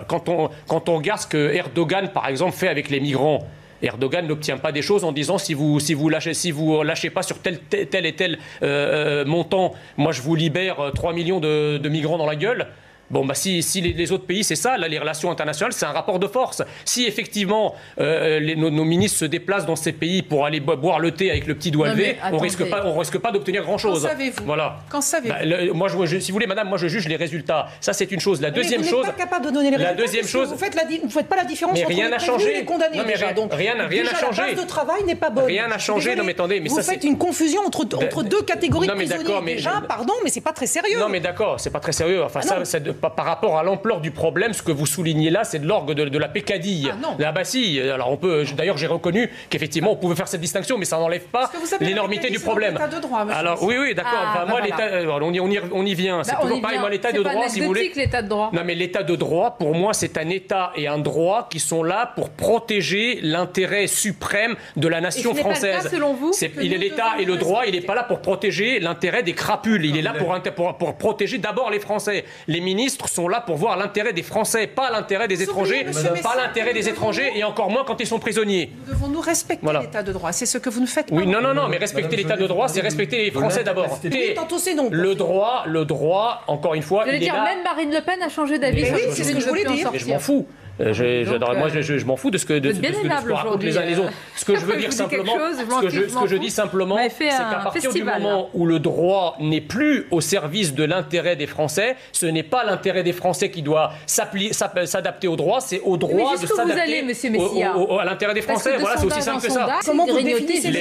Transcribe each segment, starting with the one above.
Quand on regarde ce que Erdogan, par exemple, fait avec les migrants, Erdogan n'obtient pas des choses en disant si vous lâchez pas sur tel et tel montant, moi je vous libère 3 millions de migrants dans la gueule. Bon, bah si les autres pays, c'est ça, là, les relations internationales, c'est un rapport de force. Si effectivement nos ministres se déplacent dans ces pays pour aller boire le thé avec le petit doigt levé, on risque pas d'obtenir grand-chose. Quand savez-vous? Voilà. Quand savez-vous? Moi, si vous voulez, madame, moi je juge les résultats. Ça, c'est une chose. La deuxième chose. Vous n'êtes pas capable de donner les résultats. La deuxième chose. Vous ne faites pas la différence entre rien les n'a prévenus changé. et les condamnés. Non, mais déjà. Donc, rien n'a changé. La base de travail n'est pas bonne. Rien n'a changé. Non, mais attendez, mais vous faites une confusion entre deux catégories de prisonniers. Déjà, pardon, mais c'est pas très sérieux. Non, mais d'accord, c'est pas très sérieux. Enfin, par rapport à l'ampleur du problème, ce que vous soulignez là, c'est de l'orgue de la pécadille. Ah non. Ah bah si, alors on peut. D'ailleurs, j'ai reconnu qu'effectivement, on pouvait faire cette distinction, mais ça n'enlève pas l'énormité du problème. L'état de droit, alors oui, d'accord. Moi, on y vient. C'est toujours pareil. Moi, l'état de droit, si vous voulez. L'état de droit. Non, mais l'état de droit, pour moi, c'est un état et un droit qui sont là pour protéger l'intérêt suprême de la nation française. Pas le cas, selon vous, il est l'État et le droit. Il n'est pas là pour protéger l'intérêt des crapules. Il est là pour protéger d'abord les Français. Les ministres sont là pour voir l'intérêt des Français, pas l'intérêt des étrangers, pas l'intérêt des étrangers et encore moins quand ils sont prisonniers. Nous devons nous respecter l'état de droit. C'est ce que vous ne faites pas. Oui, non, mais respecter l'état de droit, c'est respecter les Français d'abord. Tantôt c'est non. Le droit, encore une fois, il est là. Même Marine Le Pen a changé d'avis. Oui, c'est ce que je voulais dire. Mais je m'en fous. Moi, je m'en fous de ce que racontent les uns et les autres. Ce que je veux dire simplement, ce que je dis simplement, c'est qu'à partir du moment où le droit n'est plus au service de l'intérêt des Français, ce n'est pas l'intérêt des Français qui doit s'adapter au droit, c'est au droit de s'adapter à l'intérêt des Français. Voilà, c'est aussi simple que ça. Comment vous définissez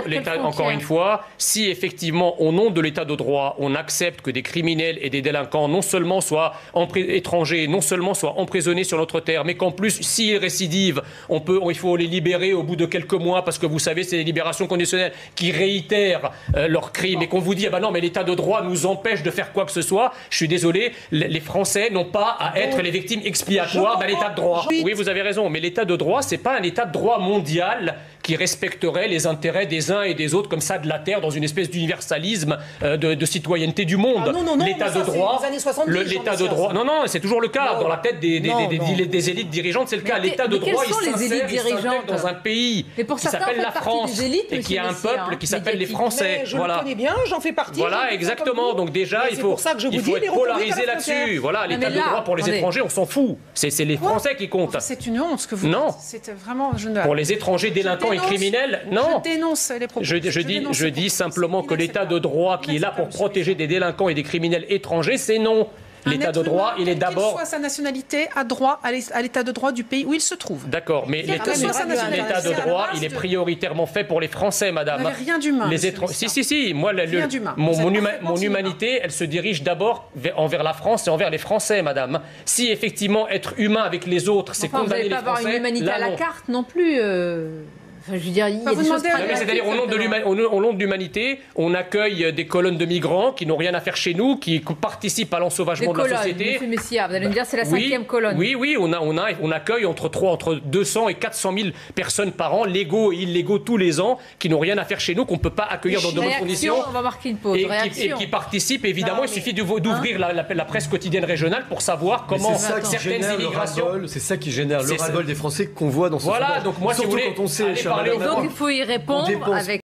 l'État, encore une fois, si effectivement, au nom de l'État de droit, on accepte que des criminels et des délinquants non seulement soient étrangers, non seulement soient emprisonnés sur notre terre, mais qu'en plus, s'ils récidivent, il faut les libérer au bout de quelques mois, parce que vous savez, c'est les libérations conditionnelles qui réitèrent leurs crimes, et qu'on vous dit, ah ben non, mais l'état de droit nous empêche de faire quoi que ce soit. Je suis désolé, les Français n'ont pas à être les victimes expiatoires d'un état de droit. Oui, vous avez raison, mais l'état de droit, c'est pas un état de droit mondial qui respecterait les intérêts des uns et des autres comme ça de la terre dans une espèce d'universalisme de citoyenneté du monde. L'état de droit, l'état de droit, non, c'est toujours le cas dans la tête des élites dirigeantes, c'est le cas. L'état de droit, il s'intègre dans un pays qui s'appelle la France et qui a un peuple qui s'appelle les Français. Je le connais bien, j'en fais partie. Voilà, exactement. Donc déjà, il faut être polarisé là-dessus. Voilà, l'état de droit pour les étrangers, on s'en fout. C'est les Français qui comptent. C'est une honte ce que vous dites. Non. C'est vraiment. Pour les étrangers délinquants et criminels, non. Je dénonce les propos. Je dis simplement que l'état de droit qui est là pour protéger des délinquants et des criminels étrangers, c'est non. L'état de droit, il est d'abord. Quelle que soit sa nationalité, a droit à l'état de droit du pays où il se trouve. D'accord, mais l'état de droit, il est prioritairement fait pour les Français, madame. Vous n'avez rien d'humain. Si. Moi, mon humanité, elle se dirige d'abord envers la France et envers les Français, madame. Si effectivement être humain avec les autres, c'est condamner les Français. Vous n'allez pas avoir une humanité à la carte non plus. Je veux dire, il y a des choses c'est-à-dire, au nom de l'humanité, on accueille des colonnes de migrants qui n'ont rien à faire chez nous, qui participent à l'ensauvagement de la société. Vous allez me dire, c'est la 5e colonne. Oui, on accueille entre 200 et 400 000 personnes par an, légaux et illégaux tous les ans, qui n'ont rien à faire chez nous, qu'on ne peut pas accueillir dans de bonnes conditions. On va marquer une pause. Et qui participent, évidemment. Il suffit d'ouvrir la presse quotidienne régionale pour savoir comment certaines immigrations. C'est ça qui génère le ras-le-bol des Français qu'on voit dans ce Voilà, donc moi, si vous voulez, donc il faut y répondre avec